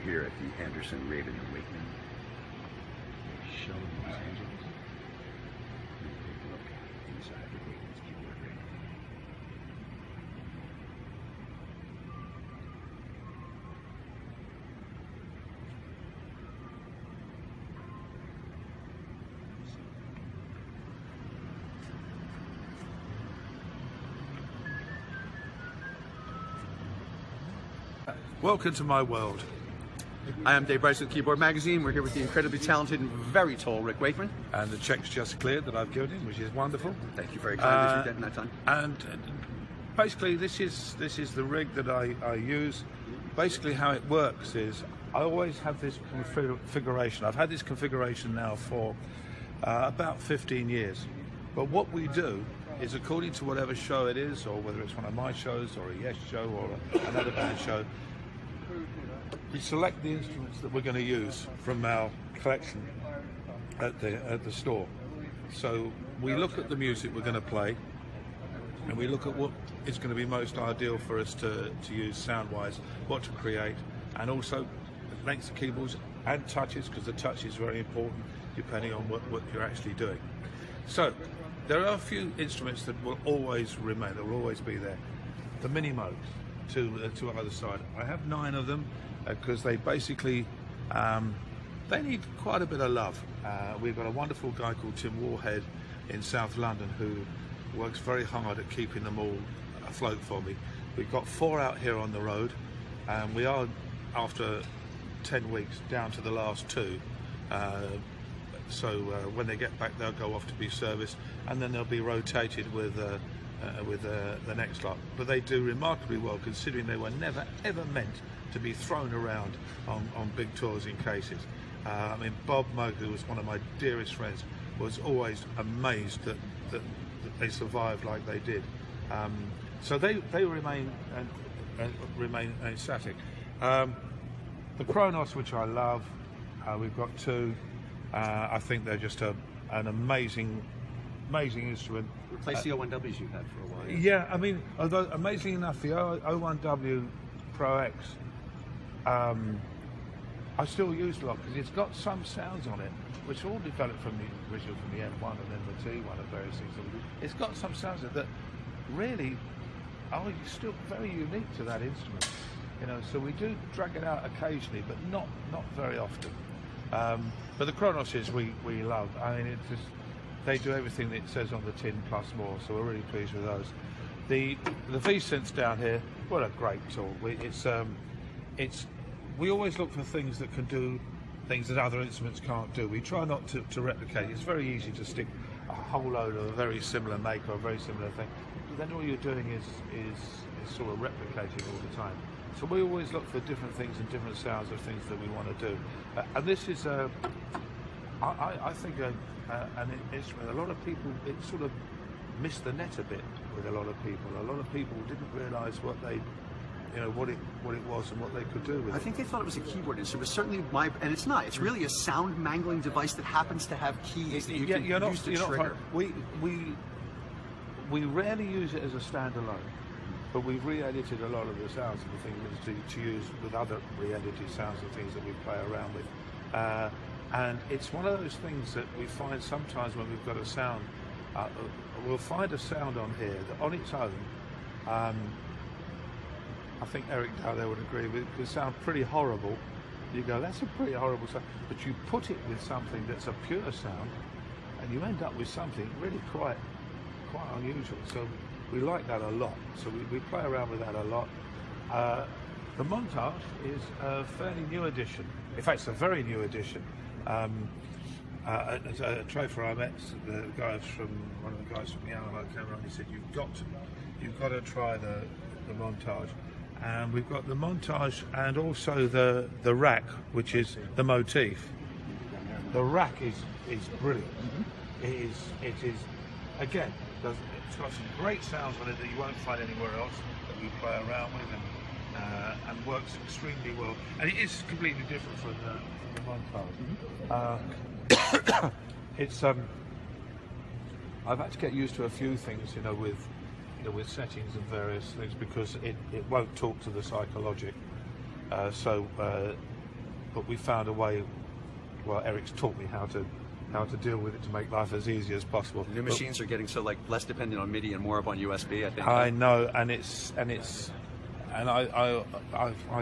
here at the Anderson, Raven, and Wakeman show in Los Angeles. And take a look inside the Wakeman's keyboard rig. Welcome to my world. I am Dave Bryce with Keyboard Magazine. We're here with the incredibly talented and very tall Rick Wakeman. And the check's just cleared that I've given him, which is wonderful. Thank you very kindly for getting that done. And basically, this is the rig that I use. Basically, how it works is I always have this configuration. I've had this configuration now for about 15 years. But what we do is, according to whatever show it is, or whether it's one of my shows, or a Yes show, or another band show, we select the instruments that we're going to use from our collection at the store. So we look at the music we're going to play, and we look at what is going to be most ideal for us to use sound-wise, what to create, and also lengths of keyboards and touches, because the touch is very important depending on what you're actually doing. So there are a few instruments that will always remain, that will always be there. The mini modes to either side. I have 9 of them because they basically they need quite a bit of love. We've got a wonderful guy called Tim Warhead in South London who works very hard at keeping them all afloat for me. We've got 4 out here on the road, and we are, after 10 weeks, down to the last 2. So when they get back, they'll go off to be serviced, and then they'll be rotated with the next lot. But they do remarkably well, considering they were never ever meant to be thrown around on big tours in cases. I mean, Bob Moog, who was one of my dearest friends, was always amazed that they survived like they did. So they remain static. The Kronos, which I love, we've got 2. I think they're just an amazing instrument. Replace the O1Ws you've had for a while. Yeah, I mean, although amazing enough, the O1W Pro X, I still use a lot because it's got some sounds on it which all developed from the original, from the M1 and then the T1 and various things. It's got some sounds that really are still very unique to that instrument. You know, so we do drag it out occasionally, but not very often. But the Kronos we love. I mean, it's just, they do everything that it says on the tin plus more, so we're really pleased with those. The V-Synths down here, what a great tool. We always look for things that can do things that other instruments can't do. We try not to replicate. It's very easy to stick a whole load of a very similar make or a very similar thing. But then all you're doing is sort of replicating all the time. So we always look for different things and different sounds of things that we want to do. And this is, I think, an instrument. A lot of people, it sort of missed the net a bit with a lot of people. A lot of people didn't realise what it was and what they could do with it. I think they thought it was a keyboard instrument. Certainly and it's not. It's really a sound mangling device that happens to have keys that you can use to trigger. We rarely use it as a standalone. But we've re-edited a lot of the sounds and the things to use with other re-edited sounds and things that we play around with. And it's one of those things that we find sometimes when we've got a sound, we'll find a sound on here that on its own, I think Eric down there would agree with, it could sound pretty horrible. You go, that's a pretty horrible sound. But you put it with something that's a pure sound, and you end up with something really quite unusual. So we like that a lot, so we play around with that a lot. The Montage is a fairly new addition. In fact, it's a very new addition. Trey Ahmet, the guys one of the guys from Yamaha came around. He said, "You've got to try the Montage." And we've got the Montage and also the rack, which is the motif. The rack is brilliant. Mm-hmm. It is again. It's got some great sounds on it that you won't find anywhere else, that we play around with, and works extremely well. And it is completely different from the Montage. Mm-hmm. It's I've had to get used to a few things, with settings and various things, because it won't talk to the Psychologic. So but we found a way. Well, Eric's taught me how to deal with it to make life as easy as possible. New machines are getting so like less dependent on MIDI and more up on USB, I think. I know, and I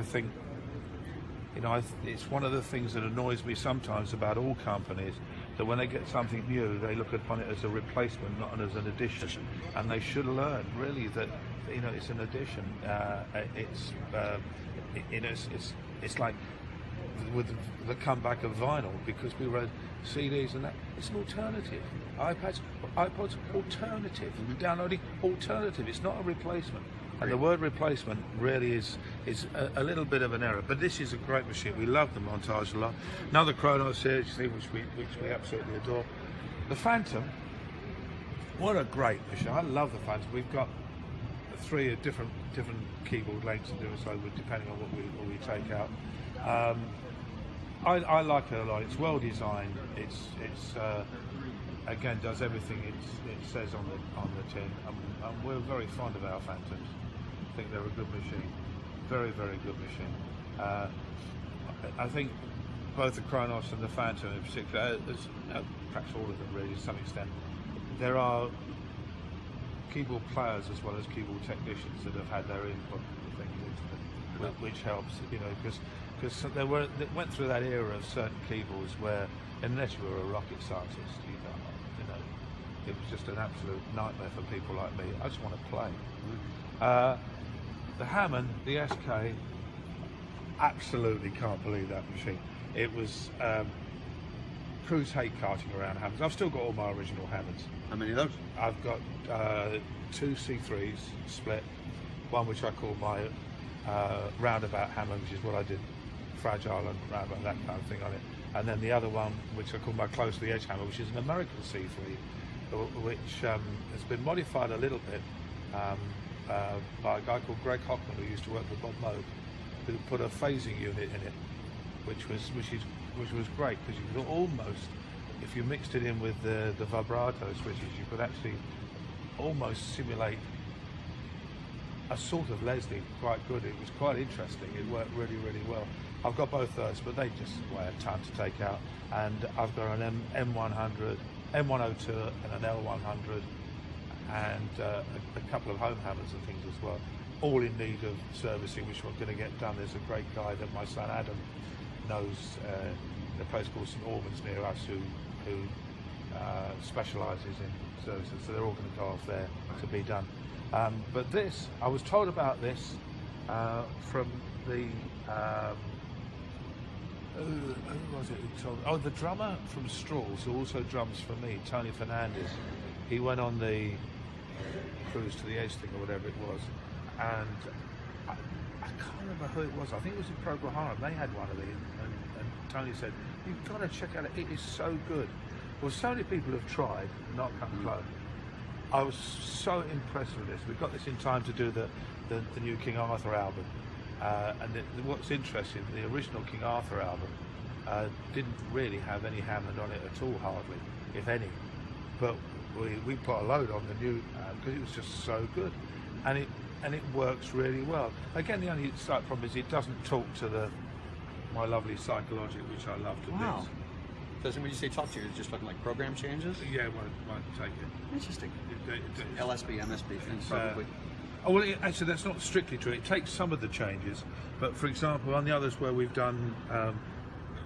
think, you know, it's one of the things that annoys me sometimes about all companies, that when they get something new, they look upon it as a replacement, not as an addition. And they should learn, really, that, you know, it's an addition. It's like with the comeback of vinyl, because we read CDs and that. It's an alternative. iPods, alternative. Downloading, alternative. It's not a replacement. And the word replacement really is a little bit of an error. But this is a great machine. We love the Montage a lot. Another Kronos series, which we absolutely adore. The Phantom, what a great machine. I love the Phantom. We've got 3 different keyboard lengths to do so with, depending on what we take out. I like it a lot. It's well designed. It's again, does everything it says on the tin. And we're very fond of our Phantoms. I think they're a good machine. Very, very good machine. I think both the Kronos and the Phantom in particular, perhaps all of them really to some extent, there are keyboard players as well as keyboard technicians that have had their input, I think, which helps, you know, because they went through that era of certain keyboards where, unless you were a rocket scientist, you know, it was just an absolute nightmare for people like me. I just want to play. The Hammond, the SK, absolutely can't believe that machine. It was crews hate carting around Hammonds. I've still got all my original Hammonds. How many of those? I've got 2 C3s split, one which I call my roundabout Hammond, which is what I did, fragile and roundabout, that kind of thing on it, and then the other one which I call my close to the edge hammer, which is an American C3, which has been modified a little bit by a guy called Greg Hockman, who used to work with Bob Moog, who put a phasing unit in it, which was great, because you could almost, if you mixed it in with the vibrato switches, you could actually almost simulate a sort of Leslie quite good. It was quite interesting. It worked really, really well. I've got both those, but they just weigh a ton to take out. And I've got an M100, M102 and an L100, and a couple of home hammers and things as well, all in need of servicing, which we're going to get done. There's a great guy that my son Adam knows, in a place called St Albans near us, who specialises in services, so they're all going to go off there to be done. But this, I was told about this from the who was it who told me? Oh, the drummer from Strawls, who also drums for me, Tony Fernandez. He went on the cruise to the edge thing or whatever it was, and I can't remember who it was. I think it was in Procol Harum. They had one of these, and Tony said, "You've got to check out it. It is so good." Well, so many people have tried, not come close. I was so impressed with this. We got this in time to do the new King Arthur album, and what's interesting, the original King Arthur album didn't really have any Hammond on it at all, hardly, if any. But we put a load on the new because it was just so good, and it works really well. Again, the only slight problem is it doesn't talk to my lovely Psychologic, which I love to bits. Doesn't when you say talk to you, it's just talking like program changes? Yeah, won't take it. Interesting. LSB, MSB things, probably. Oh, well, actually, that's not strictly true. It takes some of the changes, but for example, on the others where we've done,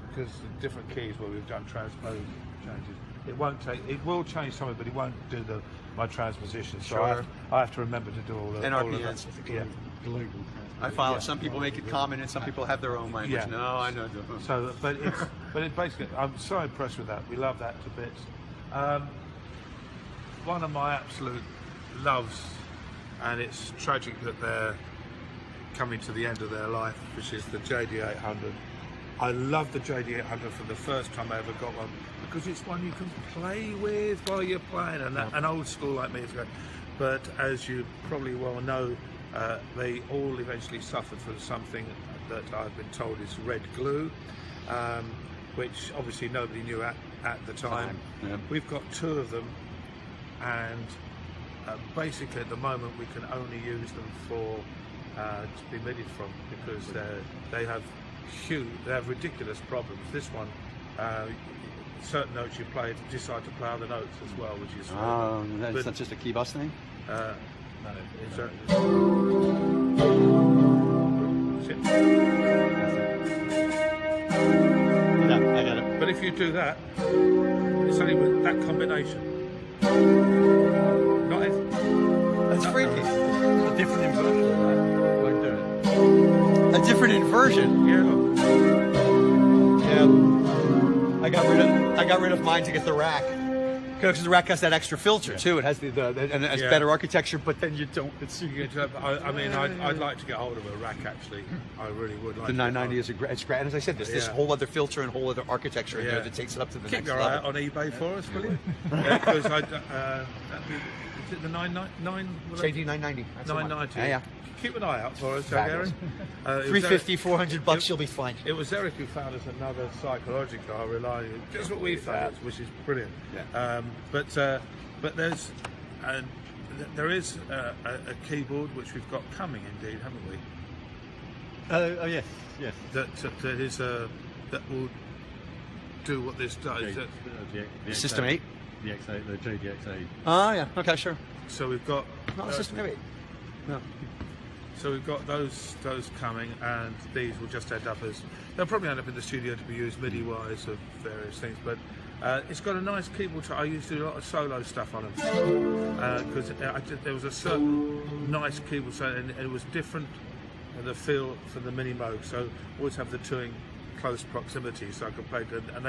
because different keys where we've done transpose changes, it won't take. It will change some of it, but it won't do my transposition. So sure. I have to remember to do all the NRPs. Yeah. I follow. Some people make it common, and some people have their own language. Yeah. No, I know. So, but it basically, I'm so impressed with that. We love that to bits. One of my absolute loves, and it's tragic that they're coming to the end of their life, which is the JD800. I love the JD800 from the first time I ever got one, because it's one you can play with while you're playing, and an old school like me is great. But as you probably well know, they all eventually suffered from something that I've been told is red glue, which obviously nobody knew at the time. Yeah. We've got 2 of them, and basically at the moment we can only use them for to be emitted from, because they have huge. They have ridiculous problems. This one, certain notes you play decide to play other notes as well, which is. That's not just a key bus thing. No, Yeah, I got it. but if you do that, it's only with that combination. Not it. That's freaky. A different inversion of that. Won't do it. A different inversion. Yeah, look. Yeah. I got rid of mine to get the rack. Because the rack has that extra filter too. It has and it has better architecture, but then you don't. I mean, I'd like to get hold of a rack. Actually, I really would like. The 990 is it's great. And as I said, there's this whole other filter and whole other architecture in there that takes it up to the Keep next your level. eye out on eBay for us, will you? Because is it the 999? JD 990. 990. Yeah. Keep an eye out for us, Fabulous. Gary. 350, 400 bucks, you'll be fine. It was Eric who found us another psychological I rely on. Just what we found, which is brilliant. Yeah. But there's there is a keyboard which we've got coming, indeed, haven't we? Oh yes. That is that will do what this does. The System 8? The X8, the JDX8. Oh, yeah. Okay, sure. So we've got Not a System 8. No. So we've got those coming, and these will just end up as they'll probably end up in the studio to be used MIDI-wise of various things. But it's got a nice keyboard. I used to do a lot of solo stuff on them because there was a certain nice keyboard sound, and it was different the feel for the mini Moog. So always have the two in close proximity, so I could play them, and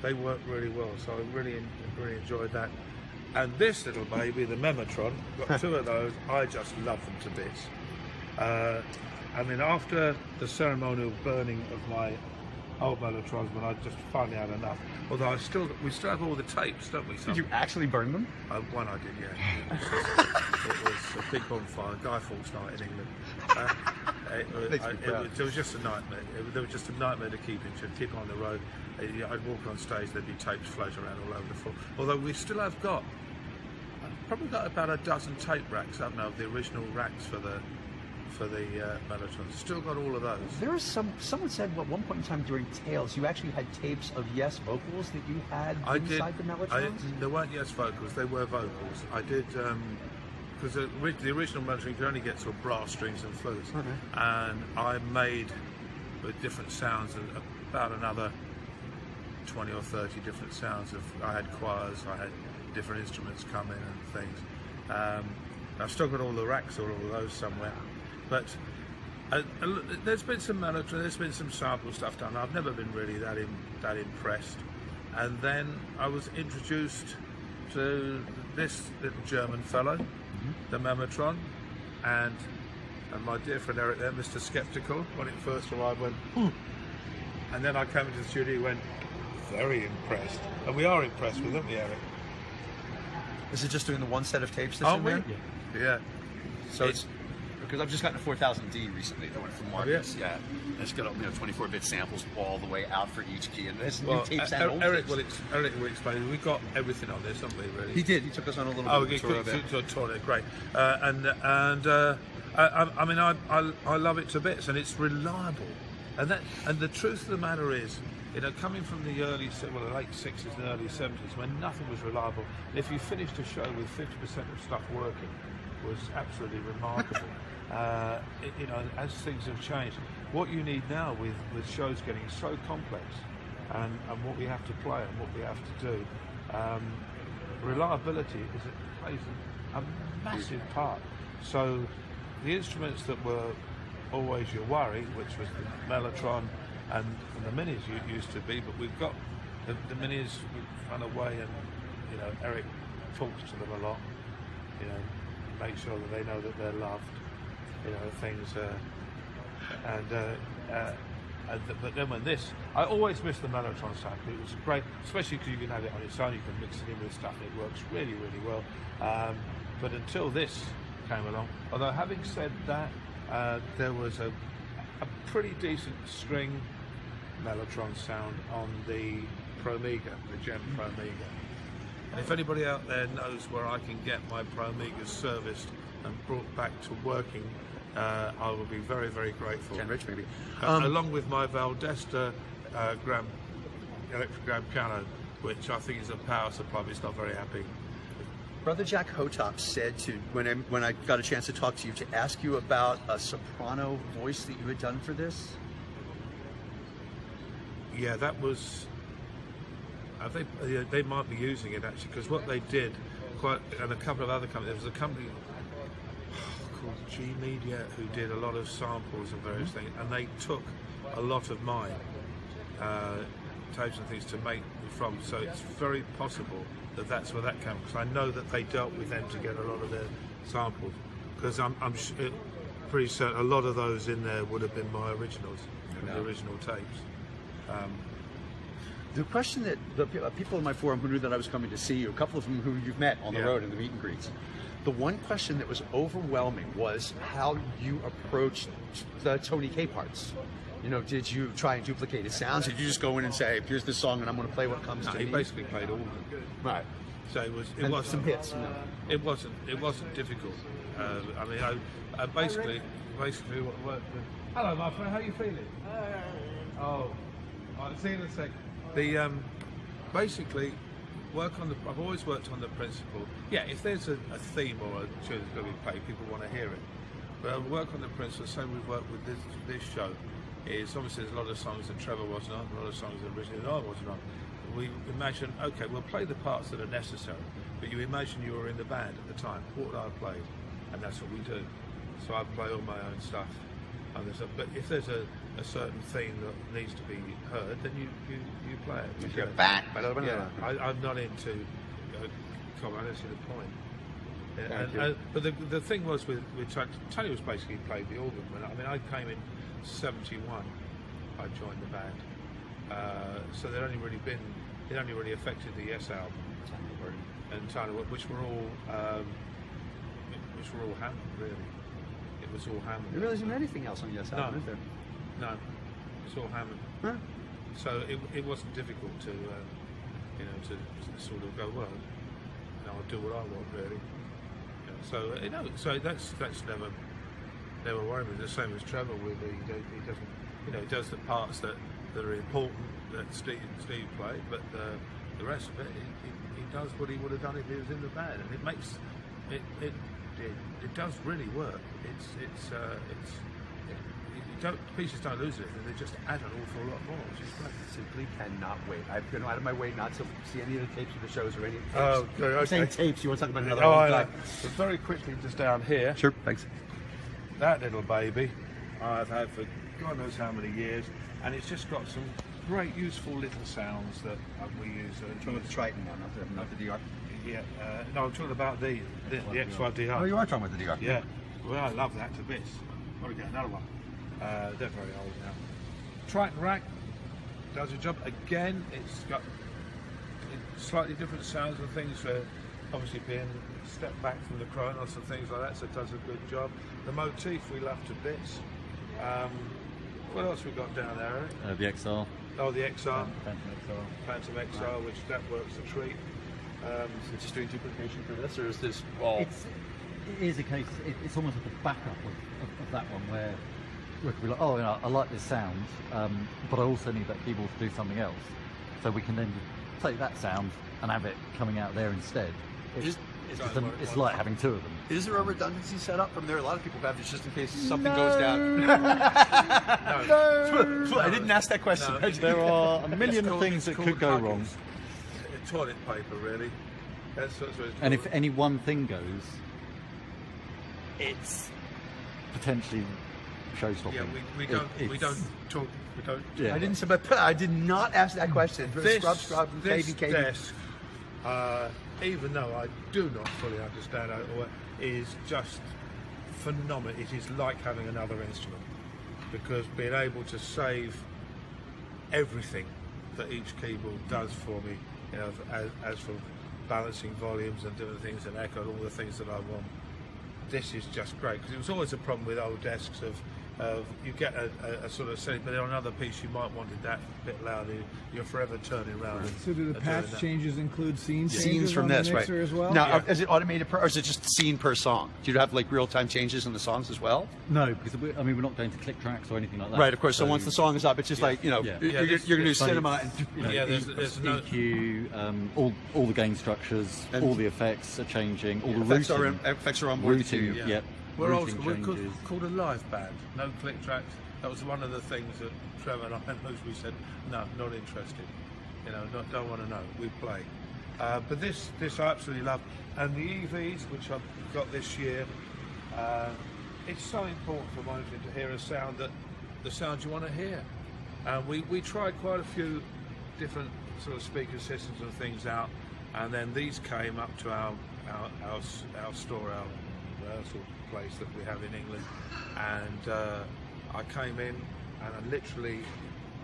they work really well. So I really enjoyed that. And this little baby, the Mematron, got two of those. I just love them to bits. I mean, after the ceremonial burning of my old Melotrons, when I just finally had enough. Although we still have all the tapes, don't we? Did you actually burn them? One I did, yeah. It was a big bonfire, Guy Fawkes night in England. It was just a nightmare. There was just a nightmare to keep on the road. I'd walk on stage, there'd be tapes floating around all over the floor. Although we still have I've probably got about a dozen tape racks, haven't I, of the original racks for the Mellotrons. Still got all of those. There is someone said at one point in time during Tales, you actually had tapes of Yes vocals that you had inside the Mellotrons? There weren't Yes vocals, they were vocals. I did, because the original Mellotron you could only get sort of brass strings and flutes. Okay. And I made with different sounds about another 20 or 30 different sounds. I had choirs, I had different instruments come in and things. I've still got all the racks or all of those somewhere. But there's been some Mellotron, there's been some sample stuff done. I've never been really that impressed. And then I was introduced to this little German fellow, the Mematron, and my dear friend Eric there, Mr. Skeptical, when it first arrived, went, "Ooh." And then I came into the studio and went, very impressed. And we are impressed with them, Eric. Is it just doing the one set of tapes that's in there? Yeah. So it's because I've just gotten a 4000D recently, the one from Marcus. Oh, yeah. It's got 24-bit samples all the way out for each key, and there's new tapes and old Eric tapes. Eric will explain. We've got everything on this, haven't we? Really? He did. He took us on a little tour of it. To a tour, great. I mean, I love it to bits, and it's reliable. And the truth of the matter is, coming from the late 60s and early 70s, when nothing was reliable, if you finished a show with 50% of stuff working, was absolutely remarkable. As things have changed, what you need now with shows getting so complex, and what we have to play and what we have to do, reliability plays a massive part. So the instruments that were always your worry, which was the Mellotron and the minis used to be, but we've got the minis. We've run away, and Eric talks to them a lot. Make sure that they know that they're loved. Things. But then when I always miss the Mellotron sound. It was great, especially because you can have it on its own. You can mix it in with stuff, and it works really, really well. But until this came along, although having said that, there was a pretty decent string Mellotron sound on the Promega, the Gem Promega. And if anybody out there knows where I can get my Promegas serviced and brought back to working I will be very, very grateful. Ken Rich, maybe. Along with my Valdesta electric grand piano, which I think is a power supply, but it's not very happy. Brother Jack Hotop said to when I got a chance to talk to you, to ask you about a soprano voice that you had done for this. Yeah, that was. They might be using it actually, because what they did, and a couple of other companies. There was a company called G Media who did a lot of samples of various things, and they took a lot of mine tapes and things to make them from. So it's very possible that that's where that came. Because I know that they dealt with them to get a lot of their samples. Because I'm pretty certain a lot of those in there would have been my originals, the original tapes. The question that the people in my forum who knew that I was coming to see you, a couple of them who you've met on the road in the meet and greets, the one question that was overwhelming was how you approached the Tony K parts. You know, did you try and duplicate his sounds? Or did you just go in and say, "Here's the song, and I'm going to play what comes to me"? He basically played all of them. Right. So it was some hits. No. It wasn't difficult. I mean, I basically what worked. Hello, my friend. How are you feeling? Oh, I'll see you in a sec. The basically work on the. I've always worked on the principle. Yeah, if there's a theme or a tune that's going to be played, people want to hear it. But I work on the principle. Same we've worked with this show. Is obviously there's a lot of songs that Trevor wasn't on, a lot of songs that originally I wasn't on. We imagine, okay, we'll play the parts that are necessary, but you imagine you were in the band at the time. What would I have played? And that's what we do. So I play all my own stuff. And but if there's a certain theme that needs to be heard, then you play it. You're back. Yeah, I'm not into. I don't see the point. But the thing was with Tony was basically played the organ. I mean, I came in '71. I joined the band, so they'd only really affected the Yes album and Tony, which were all Hammond, really. It was all Hammond. There really isn't anything else on Yes album, is there? No, it's all Hammond. Huh? So it wasn't difficult to to sort of go, well, I'll do what I want, really. So that's never worried me. The same as Trevor with he doesn't, he does the parts that are important that Steve played, but the rest of it he does what he would have done if he was in the band, and it makes it does really work. Pieces don't lose it, they just add an awful lot more, which is great. Simply cannot wait. I've been out of my way not to see any of the tapes of the shows or any. Oh, okay. I'm saying tapes. You want to talk about another Oh, one? I know. But very quickly, just down here. Sure. Thanks. That little baby, I've had for God knows how many years, and it's just got some great, useful little sounds that we use. Talking about the Triton one, not the DR. Yeah. No, I'm talking about the X5DR. Oh, you are talking about the DR. Yeah. Well, I love that to bits. Got to get another one. They're very old now. Triton rack does a job. Again, it's got slightly different sounds and things for obviously being stepped back from the Kronos and things like that, so it does a good job. The motif we love to bits. What else we got down there, Eric? The XR. Oh, the XR. Phantom XR, which that works a treat. So just doing duplication for this, or is this all? It is a case. It's almost like a backup of that one where we could be like, oh, I like this sound, but I also need that keyboard to do something else. So we can then take that sound and have it coming out there instead. It's like having two of them. Is there a redundancy set up from there? A lot of people have this just in case something goes down. No. I didn't ask that question. No. There are a million things that could go wrong. Toilet paper, really. That's what it's And if called. any one thing goes, it's potentially show-stopping. Yeah, we don't talk. Yeah. I didn't say, but I did not ask that question. This baby desk, even though I do not fully understand how it works, is just phenomenal. It is like having another instrument, because being able to save everything that each keyboard does for me, as for balancing volumes and different things and echo and all the things that I want. This is just great, because it was always a problem with old desks of you get a sort of setting, but on another piece you might want it that bit louder. You're forever turning around. So do the and patch doing that. changes include scene changes Scenes from on this, the right? mixer as well? Now, is it automated or is it just scene per song? Do you have like real-time changes in the songs as well? No, because we're not going to click tracks or anything like that. Right, of course. So once the song is up, it's just like, you know, Yeah. you're going to do cinema and you know, Yeah, there's no- EQ, all the gain structures, And- all the effects are changing, all the effects routing, are on board routing, too. yep. We're old routing school. We're changes. called a live band. No click tracks. That was one of the things that Trevor and I we said, no, not interested. You know, don't want to know. We play. But this I absolutely love. And the EVs, which I've got this year, it's so important for monitoring to hear a sound that the sound you want to hear. We tried quite a few different sort of speaker systems and things out, and then these came up to our store, our rehearsal place that we have in England, and I came in and I literally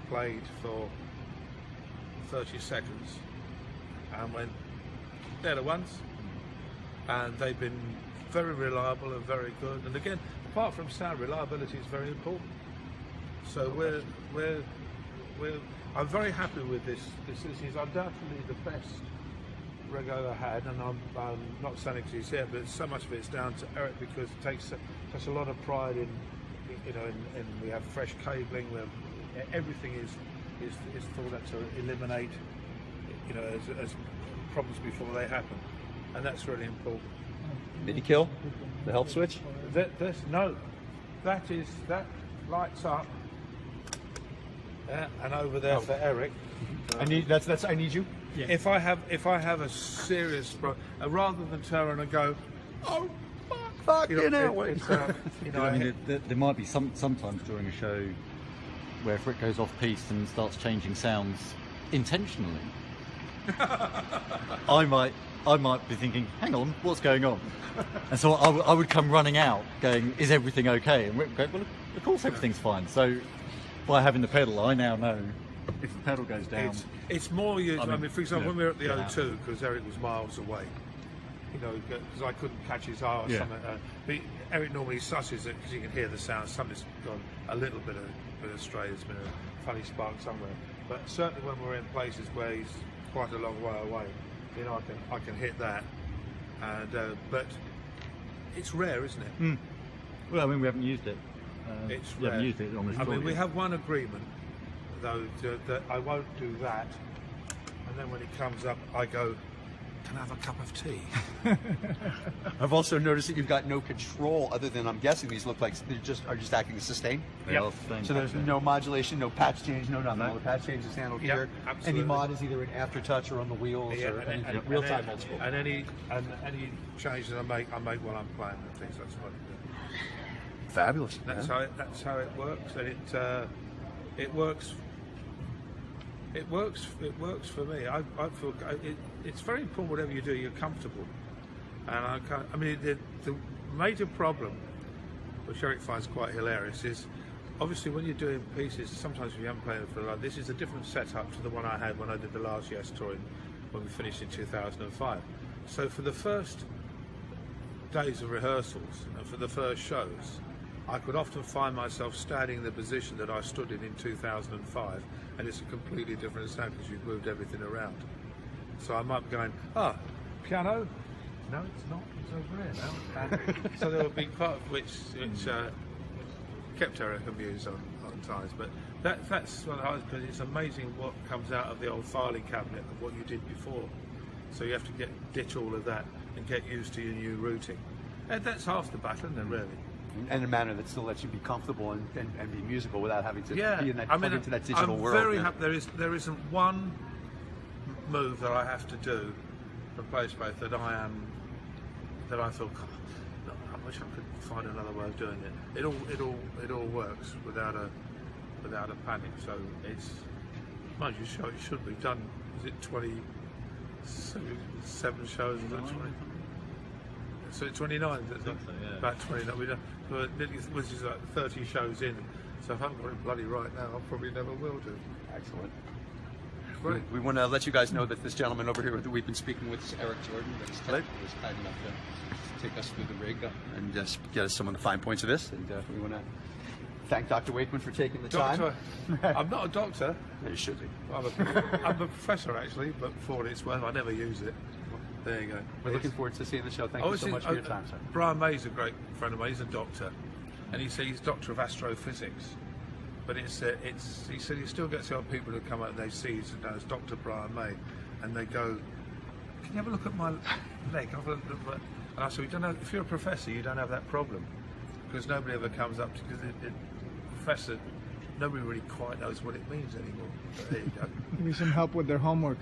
played for 30 seconds and went, they're the ones, and they've been very reliable and very good. And again, apart from sound, reliability is very important. So I'm very happy with this. This is undoubtedly the best rig I ever had, and I'm not saying because he's here, but so much of it's down to Eric because it takes a lot of pride in, you know, in we have fresh cabling, everything is thought out to eliminate, you know, as problems before they happen, and that's really important. MIDI kill, the help switch. That lights up, and over there for Eric. I need I need you. Yeah. If I have a serious rather than turn around and go, oh fuck, you know, it's, you know, I mean, there might be sometimes during a show where if it goes off piece and starts changing sounds intentionally, I might be thinking, hang on, what's going on? And so I would come running out going, is everything okay? And Rick would go, well, of course everything's fine. So by having the pedal, I now know if the pedal goes down. It's more used. I mean, for example, when we were at the yeah. O2, because Eric was miles away, you know, because I couldn't catch his eye or Yeah. something. But Eric normally susses it because you can hear the sound. Something's gone a little bit astray. There's been a funny spark somewhere. But certainly when we're in places where he's quite a long way away, you know, I can hit that. And but it's rare, isn't it? Mm. Well, I mean, we haven't used it. It's we rare. haven't used it on this I mean, tour we yet. have one agreement, though, that I won't do that. And then when it comes up, I go, can I have a cup of tea? I've also noticed that you've got no control other than, I'm guessing these look like they are just acting as sustain. They are sustained. So there's no modulation, no patch change, no nothing. All the patch change is handled Yep, here. absolutely. Any mod is either an aftertouch or on the wheels or anything. Real time old school. And any change that I make while I'm playing and things. That's what I do. Fabulous. That's how it works, and it works. It works for me. I feel it's very important. Whatever you do, you're comfortable. And I mean, the major problem, which Eric finds quite hilarious, is obviously when you're doing pieces. Sometimes if you haven't played it for like this, is a different setup to the one I had when I did the last Yes tour when we finished in 2005. So for the first days of rehearsals and for the first shows, I could often find myself standing in the position that I stood in 2005, and it's a completely different sound because you've moved everything around. So I might be going, piano? No, it's not. It's over here now. And so there would be part of which kept Eric amused on times. But that's what I was, because it's amazing what comes out of the old filing cabinet of what you did before. So you have to ditch all of that and get used to your new routing. And that's half the battle, isn't it, really? And a manner that still lets you be comfortable and be musical without having to be in that, I mean, into that digital I'm world. very happy. There isn't one move that I have to do from place to place that I feel, God, no, I wish I could find another way of doing it. It all works without a panic. So it's, mind you, it should be done. Is it 27 shows? Is it 20? So 29, isn't it? So, yeah. About 29. Which is like 30 shows in. So if I haven't got it bloody right now, I probably never will do. Excellent. Great. We want to let you guys know that this gentleman over here that we've been speaking with is Eric Jordan, that is kind enough to take us through the rig and just get us some of the fine points of this. And we want to thank Dr. Wakeman for taking the time. Doctor, I'm not a doctor. You should be. I'm a professor actually, but for what it's worth, I never use it. There you go. We're looking forward to seeing the show. Thank you so much for your time, sir. Brian May's a great friend of mine. He's a doctor, and he's doctor of astrophysics. But he said he still gets the old people who come out and they see he's known as Dr. Brian May, and they go, "Can you have a look at my leg?" And I said, if you're a professor, you don't have that problem, because nobody ever comes up to professor. Nobody really quite knows what it means anymore. But there you go. Give me some help with their homework.